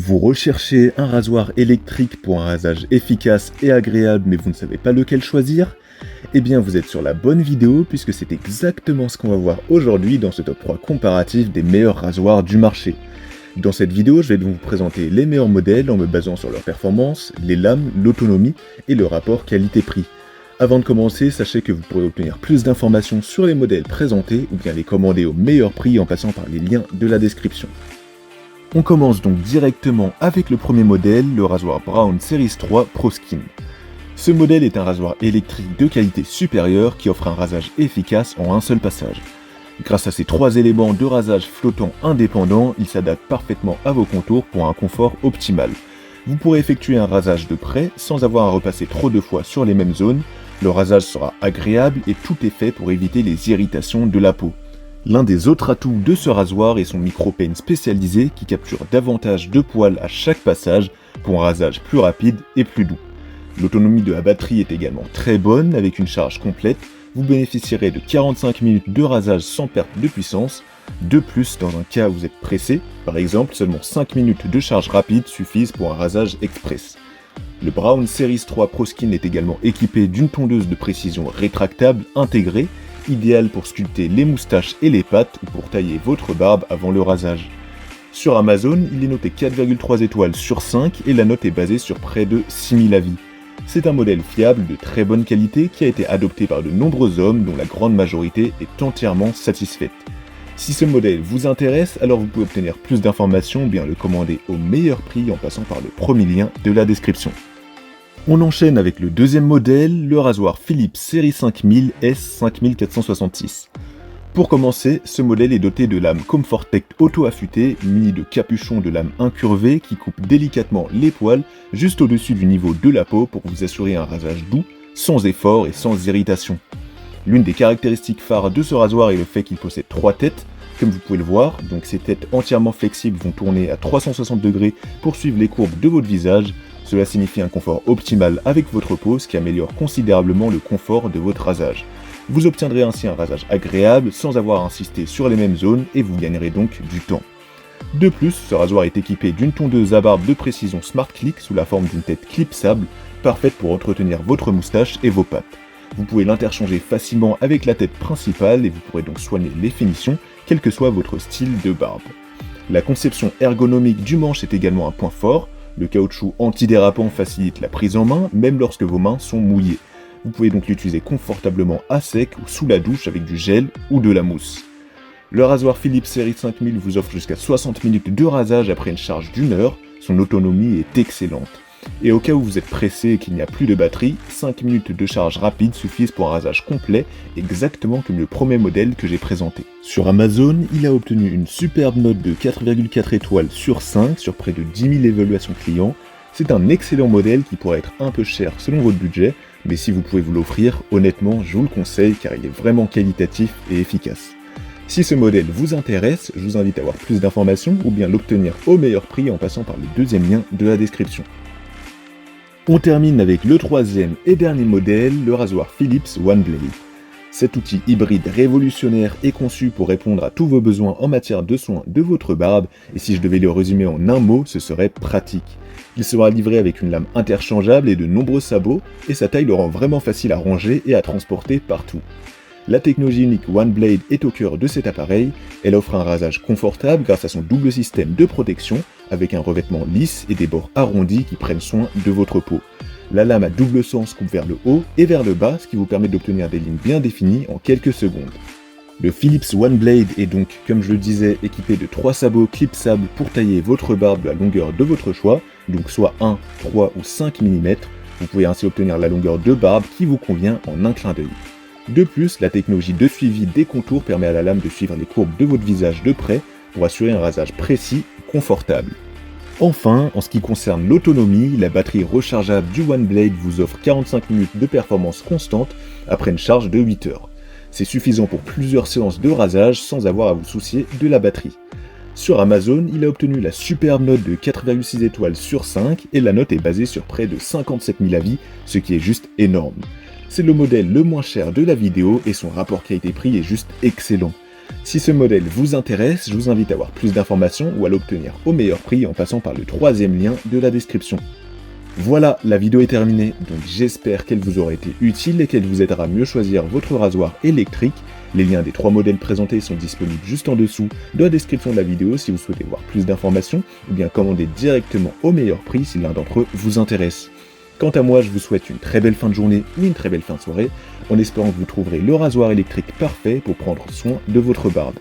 Vous recherchez un rasoir électrique pour un rasage efficace et agréable mais vous ne savez pas lequel choisir? Eh bien vous êtes sur la bonne vidéo puisque c'est exactement ce qu'on va voir aujourd'hui dans ce top 3 comparatif des meilleurs rasoirs du marché. Dans cette vidéo, je vais donc vous présenter les meilleurs modèles en me basant sur leur performance, les lames, l'autonomie et le rapport qualité-prix. Avant de commencer, sachez que vous pourrez obtenir plus d'informations sur les modèles présentés ou bien les commander au meilleur prix en passant par les liens de la description. On commence donc directement avec le premier modèle, le rasoir Braun Series 3 Pro Skin. Ce modèle est un rasoir électrique de qualité supérieure qui offre un rasage efficace en un seul passage. Grâce à ses 3 éléments de rasage flottants indépendants, il s'adapte parfaitement à vos contours pour un confort optimal. Vous pourrez effectuer un rasage de près sans avoir à repasser trop de fois sur les mêmes zones. Le rasage sera agréable et tout est fait pour éviter les irritations de la peau. L'un des autres atouts de ce rasoir est son micro-peigne spécialisé qui capture davantage de poils à chaque passage pour un rasage plus rapide et plus doux. L'autonomie de la batterie est également très bonne avec une charge complète. Vous bénéficierez de 45 minutes de rasage sans perte de puissance. De plus, dans un cas où vous êtes pressé, par exemple, seulement 5 minutes de charge rapide suffisent pour un rasage express. Le Braun Series 3 Pro Skin est également équipé d'une tondeuse de précision rétractable intégrée, idéale pour sculpter les moustaches et les pattes ou pour tailler votre barbe avant le rasage. Sur Amazon, il est noté 4,3 étoiles sur 5 et la note est basée sur près de 6000 avis. C'est un modèle fiable de très bonne qualité qui a été adopté par de nombreux hommes dont la grande majorité est entièrement satisfaite. Si ce modèle vous intéresse, alors vous pouvez obtenir plus d'informations ou bien le commander au meilleur prix en passant par le premier lien de la description. On enchaîne avec le deuxième modèle, le rasoir Philips Série 5000 S5466. Pour commencer, ce modèle est doté de lames Comfortech auto-affûtées, munies de capuchons de lames incurvées qui coupent délicatement les poils juste au-dessus du niveau de la peau pour vous assurer un rasage doux, sans effort et sans irritation. L'une des caractéristiques phares de ce rasoir est le fait qu'il possède 3 têtes, comme vous pouvez le voir, donc ces têtes entièrement flexibles vont tourner à 360 degrés pour suivre les courbes de votre visage. Cela signifie un confort optimal avec votre peau, ce qui améliore considérablement le confort de votre rasage. Vous obtiendrez ainsi un rasage agréable sans avoir à insister sur les mêmes zones et vous gagnerez donc du temps. De plus, ce rasoir est équipé d'une tondeuse à barbe de précision Smart Click sous la forme d'une tête clipsable, parfaite pour entretenir votre moustache et vos pattes. Vous pouvez l'interchanger facilement avec la tête principale et vous pourrez donc soigner les finitions, quel que soit votre style de barbe. La conception ergonomique du manche est également un point fort. Le caoutchouc antidérapant facilite la prise en main, même lorsque vos mains sont mouillées. Vous pouvez donc l'utiliser confortablement à sec ou sous la douche avec du gel ou de la mousse. Le rasoir Philips Série 5000 vous offre jusqu'à 60 minutes de rasage après une charge d'1 heure, son autonomie est excellente. Et au cas où vous êtes pressé et qu'il n'y a plus de batterie, 5 minutes de charge rapide suffisent pour un rasage complet, exactement comme le premier modèle que j'ai présenté. Sur Amazon, il a obtenu une superbe note de 4,4 étoiles sur 5 sur près de 10 000 évaluations clients. C'est un excellent modèle qui pourrait être un peu cher selon votre budget, mais si vous pouvez vous l'offrir, honnêtement, je vous le conseille car il est vraiment qualitatif et efficace. Si ce modèle vous intéresse, je vous invite à avoir plus d'informations ou bien l'obtenir au meilleur prix en passant par le deuxième lien de la description. On termine avec le troisième et dernier modèle, le rasoir Philips OneBlade. Cet outil hybride révolutionnaire est conçu pour répondre à tous vos besoins en matière de soins de votre barbe, et si je devais le résumer en un mot, ce serait pratique. Il sera livré avec une lame interchangeable et de nombreux sabots, et sa taille le rend vraiment facile à ranger et à transporter partout. La technologie unique OneBlade est au cœur de cet appareil, elle offre un rasage confortable grâce à son double système de protection, avec un revêtement lisse et des bords arrondis qui prennent soin de votre peau. La lame à double sens coupe vers le haut et vers le bas, ce qui vous permet d'obtenir des lignes bien définies en quelques secondes. Le Philips OneBlade est donc, comme je le disais, équipé de 3 sabots clipsables pour tailler votre barbe à la longueur de votre choix, donc soit 1, 3 ou 5 mm. Vous pouvez ainsi obtenir la longueur de barbe qui vous convient en un clin d'œil. De plus, la technologie de suivi des contours permet à la lame de suivre les courbes de votre visage de près pour assurer un rasage précis et confortable. Enfin, en ce qui concerne l'autonomie, la batterie rechargeable du OneBlade vous offre 45 minutes de performance constante après une charge de 8 heures. C'est suffisant pour plusieurs séances de rasage sans avoir à vous soucier de la batterie. Sur Amazon, il a obtenu la superbe note de 4,6 étoiles sur 5 et la note est basée sur près de 57 000 avis, ce qui est juste énorme. C'est le modèle le moins cher de la vidéo et son rapport qualité-prix est juste excellent. Si ce modèle vous intéresse, je vous invite à avoir plus d'informations ou à l'obtenir au meilleur prix en passant par le troisième lien de la description. Voilà, la vidéo est terminée, donc j'espère qu'elle vous aura été utile et qu'elle vous aidera à mieux choisir votre rasoir électrique. Les liens des 3 modèles présentés sont disponibles juste en dessous de la description de la vidéo si vous souhaitez voir plus d'informations ou bien commander directement au meilleur prix si l'un d'entre eux vous intéresse. Quant à moi, je vous souhaite une très belle fin de journée ou une très belle fin de soirée, en espérant que vous trouverez le rasoir électrique parfait pour prendre soin de votre barbe.